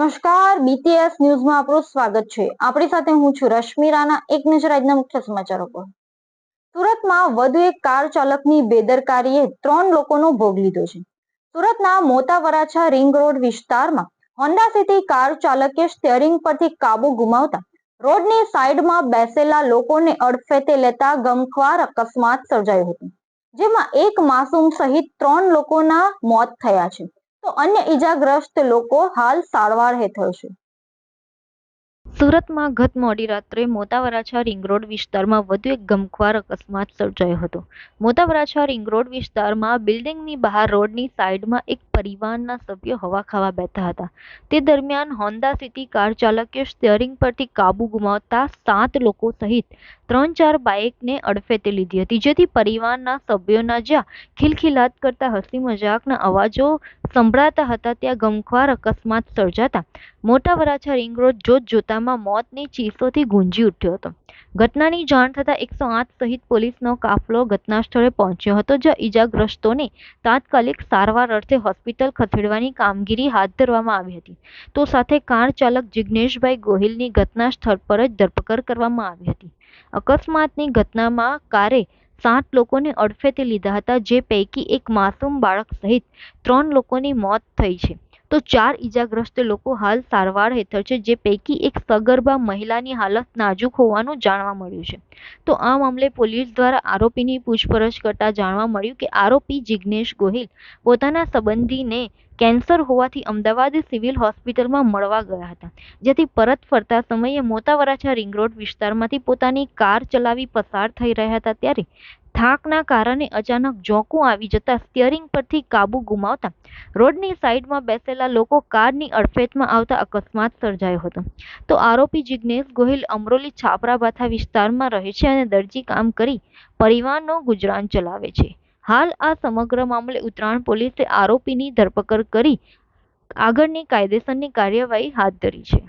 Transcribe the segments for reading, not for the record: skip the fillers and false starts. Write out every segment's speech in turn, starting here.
નમસ્કાર, બીટીએસ ન્યૂઝમાં આપનું સ્વાગત છે। આપણી સાથે હું છું રશ્મિ રાણા। એક નજર આજના મુખ્ય સમાચારો પર। સુરતમાં વધુ એક કાર ચાલકની બેદરકારીએ 3 લોકોનો ભોગ લીધો છે। સુરતના મોટા વરાછા રિંગ રોડ વિસ્તારમાં હોન્ડા સિટી કાર ચાલકે સ્ટીયરિંગ પરથી કાબુ ગુમાવતા રોડની સાઈડમાં બેસેલા લોકોને અડફેટે લેતા ગમખ્વાર અકસ્માત સર્જાયો હતો, જેમાં એક માસૂમ સહિત 3 લોકોના મોત થયા છે, તો અન્ય ઈજાગ્રસ્ત લોકો હાલ સારવાર હેઠળ છે। સુરતમાં ગત મોડી રાત્રે મોટા વરાછા રિંગ રોડ વિસ્તારમાં વધુ એક ગમખ્વાર અકસ્માત સર્જાયો હતો। મોટા વરાછા રિંગ રોડ વિસ્તારમાં બિલ્ડિંગની બહાર રોડની સાઈડમાં એક પરિવારના સભ્યો હવા ખાવા બેઠા હતા। તે દરમિયાન હોન્ડા સિટી કાર ચાલકે સ્ટીયરિંગ પરથી કાબુ ગુમાવતા 7 લોકો સહિત 3-4 બાઇકને અડફેટે લીધી હતી, જેથી પરિવારના સભ્યોના જ્યાં ખિલખિલાટ કરતા હસી મજાકના અવાજો સંભળાતા હતા, ત્યાં ગમખ્વાર અકસ્માત સર્જાતા મોટા વરાછા રિંગ રોડ જોતજોતામાં મોતની ચીસોથી ગુંજી ઉઠ્યો હતો। ઘટનાની જાણ થતાં 108 સહિત પોલીસનો કાફલો ઘટના સ્થળે પહોંચ્યો હતો, જ્યાં ઈજાગ્રસ્તોને તાત્કાલિક સારવાર અર્થે હોસ્પિટલ ખસેડવાની કામગીરી હાથ ધરવામાં આવી હતી, તો સાથે કાર ચાલક જિગ્નેશભાઈ ગોહિલની ઘટના સ્થળ પર જ ધરપકડ કરવામાં આવી હતી। અકસ્માતની ઘટનામાં કારે 7 લોકોને અડફેટે લીધા હતા, જે પૈકી એક માસૂમ બાળક સહિત 3 લોકોની મોત થઈ છે, તો 4 ઈજાગ્રસ્ત લોકો હાલ સારવાર હેઠળ છે, જે પૈકી એક સગર્ભા મહિલાની હાલત નાજુક હોવાનું જાણવા મળ્યું છે। તો આ મામલે પોલીસ દ્વારા આરોપીની પૂછપરછ કરતા જાણવા મળ્યું કે આરોપી જિગ્નેશ ગોહિલ પોતાના સંબંધીને કેન્સર હોવાથી અમદાવાદ સિવિલ હોસ્પિટલમાં મળવા ગયા હતા, જેથી પરત ફરતા સમયે મોટા વરાછા રિંગ રોડ વિસ્તારમાંથી પોતાની કાર ચલાવી પસાર થઈ રહ્યા હતા, ત્યારે થાકના કારણે અચાનક ઝોકું આવી જતા સ્ટીયરિંગ પરથી કાબુ ગુમાવતા રોડની સાઈડમાં બેસેલા લોકો કારની અડફેટમાં આવતા અકસ્માત સર્જાયો હતો। તો આરોપી જિગ્નેશ ગોહિલ અમરોલી છાપરાભાઠા વિસ્તારમાં રહે છે અને દરજી કામ કરી પરિવારનો ગુજરાન ચલાવે છે। હાલ આ સમગ્ર મામલે ઉત્તરાયણ પોલીસે આરોપીની ધરપકડ કરી આગળની કાયદેસરની કાર્યવાહી હાથ ધરી છે।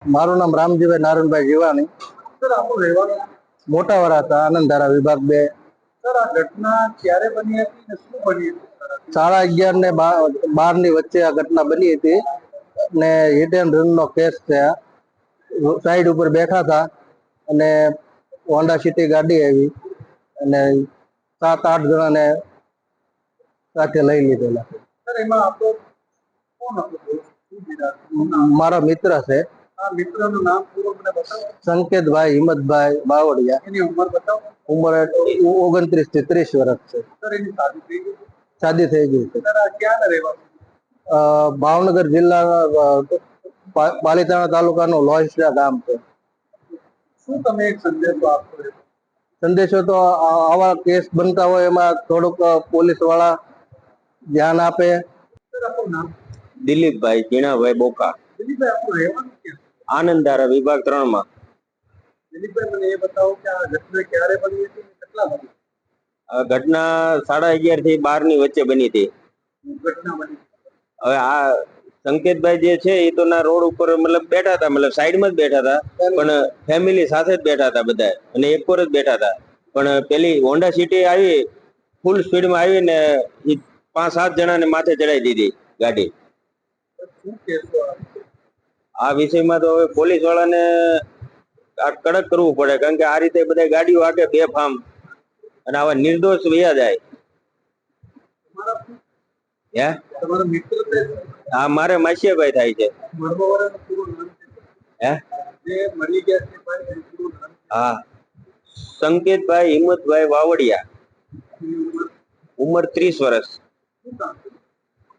મારું નામ રામજીભાઈ નારાયણભાઈ જીવાની, મોટા વરાછા આનંદધારા વિભાગ 2। સર, આ ઘટના ક્યારે બની હતી ને શું બની હતી? 11:30 ને 12 ની વચ્ચે આ ઘટના બની હતી ને હિટ એન્ડ રન નો કેસ છે। સાઈડ ઉપર બેઠા હતા અને હોન્ડા સિટી ગાડી આવી અને 7-8 જણાને સાથે લઈ લીધેલા। સર, એમાં આપણો કોણ હતો? મારા મિત્ર છે। આ મિત્રનું નામ પૂરું મને બતાવો। સંકેતભાઈ હિંમતભાઈ બાવળિયા। એની ઉંમર બતાવો। ઉંમર 29 થી 30 વર્ષ છે। સર, એની શાદી થઈ ગઈ? શાદી થઈ ગઈ છે। સર, આ ક્યાં રહેવાનું? ભાવનગર જિલ્લાના પાલીતાણા તાલુકાનું લોહીસરા ગામ છે। શું તમે એક સંદેશો આપશો? સંદેશો તો આવા કેસ બનતા હોય એમાં થોડુંક પોલીસ વાળા ધ્યાન આપે। સર, આપણું નામ? દિલીપભાઈ જીણાભાઈ બોકા, દિલીપભાઈ, આપણું રહેવાનું ક્યાં? આનંદધારા વિભાગ 3 માં। દિલીપભાઈ, મને એ બતાવો કે આ ઘટના ક્યારે બની હતી અને કેટલા બની? આ ઘટના 11:30 થી 12 ની વચ્ચે બની હતી। શું ઘટના બની? હવે આ સંકેતભાઈ જે છે એ તો ના રોડ ઉપર મતલબ બેઠા હતા, મતલબ સાઈડમાં જ બેઠા હતા, પણ ફેમિલી સાથે જ બેઠા હતા બધા, અને એક પર જ બેઠા હતા, પણ પેલી હોન્ડા સિટી આવી ફૂલ સ્પીડમાં આવી ને 5-7 જણાને માથે ચડાવી દીધી ગાડી। શું કહેશો આ વિષયમાં તો હવે પોલીસ વાળાને આ કડક કરવું પડે, કારણ કે આ રીતે બધા ગાડીઓ આગે બેફામ અને આવા નિર્દોષ વયા જાય। હે, તમારો મિત્ર છે? હા, મારે માસિયાભાઈ થાય છે। મરવાવાળાનું પૂરું નામ છે? હે, જે મળી ગયા છે ભાઈ, એનું પૂરું નામ? હા, સંકેતભાઈ હિંમતભાઈ વાવડિયા, ઉંમર 30 વર્ષ, શું કામ?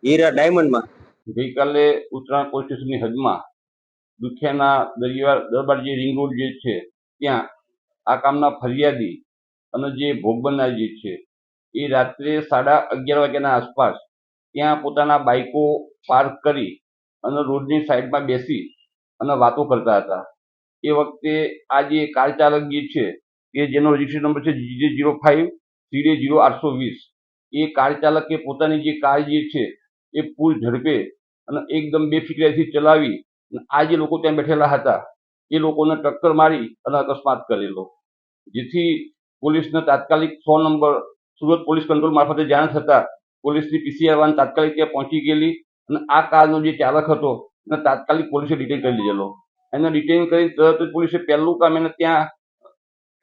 હીરા ડાયમંડમાં। ગઈકાલે ઉત્તરાયણ પોલીસ સ્ટેશનની હદમાં દુધિયાના દરબાર જે રિંગ રોડ જે છે ત્યાં આ કામના ફરિયાદી અને જે ભોગ બનનાર જે છે એ રાત્રે 11:30 વાગ્યાના આસપાસ ત્યાં પોતાના બાઇકો પાર્ક કરી અને રોડની સાઈડમાં બેસી અને વાતો કરતા હતા। એ વખતે આ જે કાર ચાલક જે છે એ જેનો રજિસ્ટ્રેશન નંબર છે GJ05-00820, એ કાર ચાલકે પોતાની જે કાર જે છે એ ફૂલ ઝડપે અને એકદમ બેફિકરાઈથી ચલાવી આ જે લોકો ત્યાં બેઠેલા હતા એ લોકોને ટક્કર મારી અને અકસ્માત કરેલો, જેથી પોલીસને તાત્કાલિક 100 નંબર સુરત પોલીસ કંટ્રોલ મારફતે જાણ થતાં પોલીસની PCR વાન તાત્કાલિક ત્યાં પહોંચી ગયેલી અને આ કારનો જે ચાલક હતો અને તાત્કાલિક પોલીસે ડિટેન કરી લીધેલો. એને ડિટેન કરી તરત જ પોલીસે પહેલું કામ એને ત્યાં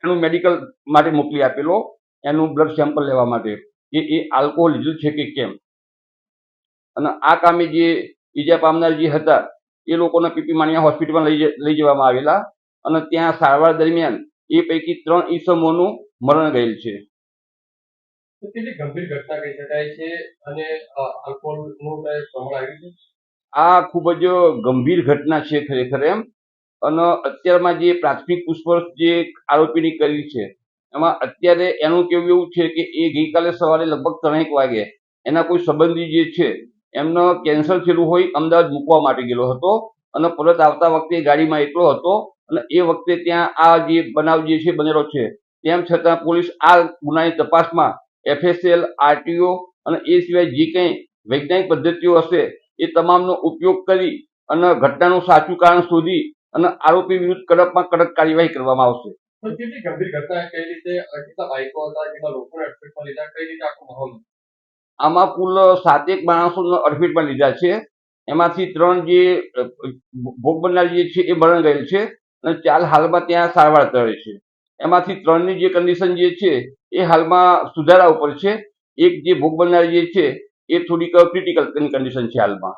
એનું મેડિકલ માટે મોકલી આપેલો, એનું બ્લડ સેમ્પલ લેવા માટે કે એ આલ્કોહોલ લીધું છે કે કેમ. અને આ કામે જે ઈજા પામનાર જે હતા એ લોકોને પીપી માણિયા હોસ્પિટલમાં લઈ જવામાં આવેલા અને ત્યાં સારવાર દરમિયાન એ પૈકી 3 ઈસમોનું મરણ ગયેલ છે. તો કેટલી ગંભીર ઘટના કહી શકાય છે અને આલ્કોહોલનું પ્રમાણ આવ્યું છે. આ ખૂબ જ ગંભીર ઘટના છે ખરેખર એમ. અને અત્યારમાં જે પ્રાથમિક પૂછપરછ જે આરોપીની કરી છે એમાં અત્યારે એનું કેવું એવું છે કે એ ગઈકાલે સવારે લગભગ 3 વાગે એના કોઈ સંબંધી જે છે એમનો કેન્સર થયેલું હોય અમદાવાદ મૂકવા માટે ગયેલો હતો અને પરત આવતા વખતે ગાડીમાં એકલો હતો અને એ વખતે ત્યાં આ જે બનાવ જે છે બનેલો છે. તેમ છતાં પોલીસ આ ગુનાની તપાસમાં FSL, RTO અને એ સિવાય જે કંઈ વૈજ્ઞાનિક પદ્ધતિઓ હશે એ તમામનો ઉપયોગ કરી અને ઘટનાનું સાચું કારણ શોધી અને આરોપી વિરુદ્ધ કડકમાં કડક કાર્યવાહી કરવામાં આવશે. તો કેટલી ગંભીર ઘટના કઈ રીતે કેટલા બાઈકો હતા, કેટલા લોકોને અડફેટમાં લીધા, કઈ રીતે આખો માહોલ? આમાં કુલ 7 એક માણસોને અડફેટમાં લીધા છે. એમાંથી 3 જે ભોગ બનનાર જે છે એ મરણ ગયેલ છે અને 4 હાલમાં ત્યાં સારવાર કરે છે. એમાંથી 3ની જે કન્ડિશન જે છે એ હાલમાં સુધારા ઉપર છે. એક જે ભોગ બનનાર જે છે એ થોડીક ક્રિટિકલ કન્ડિશન છે હાલમાં.